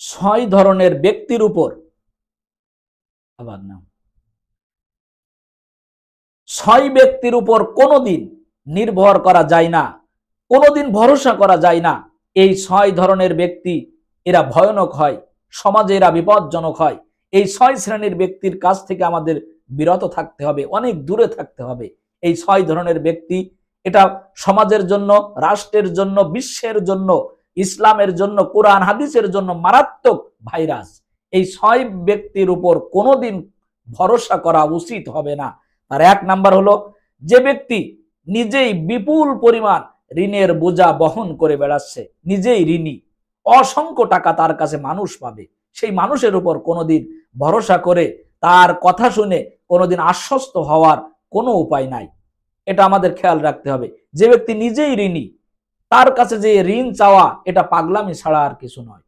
ছয় ধরনের ব্যক্তির উপর, আবার নাম, ছয় ব্যক্তির উপর কোনোদিন নির্ভর করা যায় না, কোনোদিন ভরসা করা যায় না। এই ছয় ধরনের ব্যক্তি এরা ভয়ানক হয়, সমাজে এরা বিপজ্জনক হয়। এই ছয় শ্রেণীর ব্যক্তির কাছ থেকে আমাদের বিরত থাকতে হবে, অনেক দূরে থাকতে হবে। এই ছয় ধরনের ব্যক্তি, এটা সমাজের জন্য, রাষ্ট্রের জন্য, বিশ্বের জন্য, ইসলামের জন্য, কোরআন হাদিসের জন্য মারাত্মক ভাইরাস। এই ছয় ব্যক্তির উপর কোনোদিন ভরসা করা উচিত হবে না। আর এক নাম্বার হলো, যে ব্যক্তি নিজেই বিপুল পরিমাণ ঋণের বোঝা বহন করে বেড়াচ্ছে, নিজেই ঋণী, অসংখ্য টাকা তার কাছে মানুষ পাবে, সেই মানুষের উপর কোনোদিন ভরসা করে তার কথা শুনে কোনোদিন আশ্বস্ত হওয়ার কোনো উপায় নাই। এটা আমাদের খেয়াল রাখতে হবে। যে ব্যক্তি নিজেই ঋণী, তার কাছে যে ঋণ চাওয়া এটা পাগলামি ছাড়া আর কিছু নয়।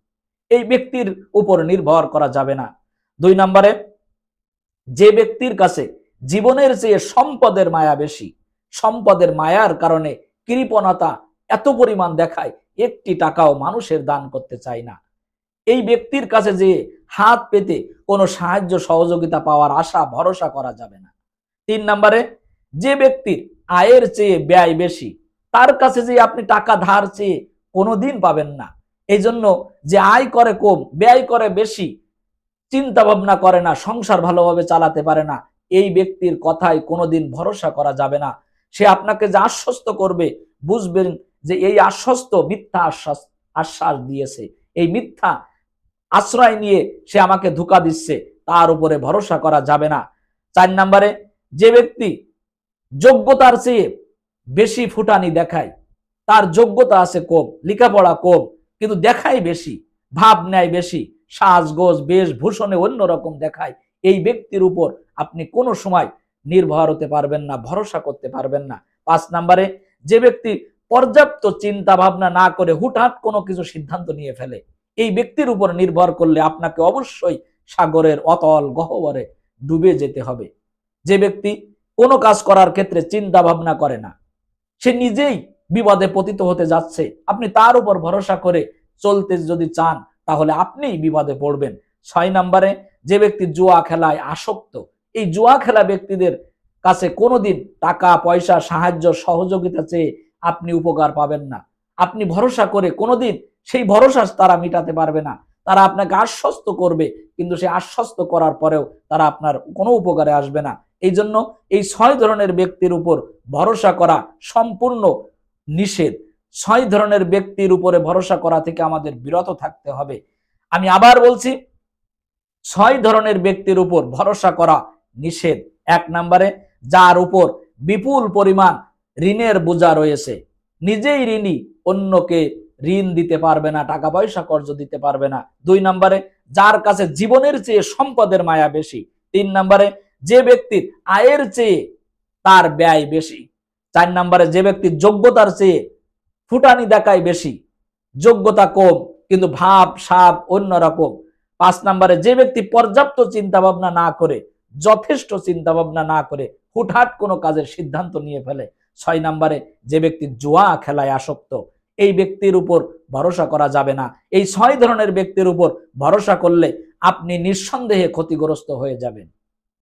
এই ব্যক্তির উপর নির্ভর করা যাবে না। দুই নম্বরে, যে ব্যক্তির কাছে জীবনের চেয়ে সম্পদের মায়া বেশি, সম্পদের মায়ার কারণে কৃপণতা এত পরিমাণ দেখায়, একটি টাকাও মানুষের দান করতে চায় না, এই ব্যক্তির কাছে যে হাত পেতে কোনো সাহায্য সহযোগিতা পাওয়ার আশা ভরসা করা যাবে না। তিন নম্বরে, যে ব্যক্তির আয়ের চেয়ে ব্যয় বেশি, তার কাছে যে আপনি টাকা ধার চেয়ে কোনোদিন পাবেন না। এই জন্য যে আয় করে কম, ব্যয় করে বেশি, চিন্তা ভাবনা করে না, সংসার ভালোভাবে চালাতে পারে না, এই ব্যক্তির কথায় কোনোদিন ভরসা করা যাবে না। সে আপনাকে যে আশ্বস্ত করবে, বুঝবেন যে এই আশ্বস্ত মিথ্যা আশ্বাস দিয়েছে, এই মিথ্যা আশ্রয় নিয়ে সে আমাকে ধোঁকা দিচ্ছে, তার উপরে ভরসা করা যাবে না। চার নম্বরে, যে ব্যক্তি যোগ্যতার চেয়ে বেশি ফুটানি দেখায়, তার যোগ্যতা আছে কম, লেখাপড়া কম, কিন্তু দেখায় বেশি, ভাব নেয় বেশি, সাজগোজ বেশভূষণে অন্যরকম দেখায়, এই ব্যক্তির উপর আপনি কোনো সময় নির্ভর হতে পারবেন না, ভরসা করতে পারবেন না। পাঁচ নম্বরে, যে ব্যক্তি পর্যাপ্ত চিন্তা ভাবনা না করে হুটহাট কোনো কিছু সিদ্ধান্ত নিয়ে ফেলে, এই ব্যক্তির উপর নির্ভর করলে আপনাকে অবশ্যই সাগরের অতল গহ্বরে ডুবে যেতে হবে। যে ব্যক্তি কোনো কাজ করার ক্ষেত্রে চিন্তা ভাবনা করে না, সে নিজেই বিপদে পতিত হতে যাচ্ছে, আপনি তার উপর ভরসা করে চলতে যদি চান তাহলে আপনিই বিপদে পড়বেন। ছয় নম্বরে, যে ব্যক্তি জুয়া খেলায় আসক্ত, এই জুয়া খেলা ব্যক্তিদের কাছে কোনোদিন টাকা পয়সা সাহায্য সহযোগিতা চেয়ে আপনি উপকার পাবেন না। আপনি ভরসা করে কোনোদিন সেই ভরসা তারা মিটাতে পারবে না। তারা আপনাকে আশ্বস্ত করবে, কিন্তু সেই আশ্বস্ত করার পরেও তারা আপনার কোনো উপকারে আসবে না। এই জন্য এই ছয় ধরনের ব্যক্তির উপর ভরসা করা সম্পূর্ণ নিষেধ। ছয় ধরনের ব্যক্তির উপরে ভরসা করা থেকে আমাদের বিরত থাকতে হবে। আমি আবার বলছি, ছয় ধরনের ব্যক্তির উপর ভরসা করা নিষেধ। এক নম্বরে, যার উপর বিপুল পরিমাণ ঋণের বোঝা রয়েছে, নিজেই ঋণী, অন্যকে ঋণ দিতে পারবে না, টাকা পয়সা কর্জ দিতে পারবে না। দুই নম্বরে, যার কাছে জীবনের চেয়ে সম্পদের মায়া বেশি। তিন নম্বরে, যে ব্যক্তির আয়ের চেয়ে তার ব্যয় বেশি। চার নম্বরে, যে ব্যক্তির যোগ্যতার চেয়ে ফুটানি দেখায় বেশি, যোগ্যতা কম কিন্তু ভাব সাব অন্যরকম। পাঁচ নম্বরে, যে ব্যক্তি পর্যাপ্ত চিন্তা ভাবনা না করে, যথেষ্ট চিন্তা ভাবনা না করে হুটহাট কোনো কাজের সিদ্ধান্ত নিয়ে ফেলে। ছয় নম্বরে, যে ব্যক্তি জুয়া খেলায় আসক্ত, এই ব্যক্তির উপর ভরসা করা যাবে না। এই ছয় ধরনের ব্যক্তির উপর ভরসা করলে আপনি নিঃসন্দেহে ক্ষতিগ্রস্ত হয়ে যাবেন।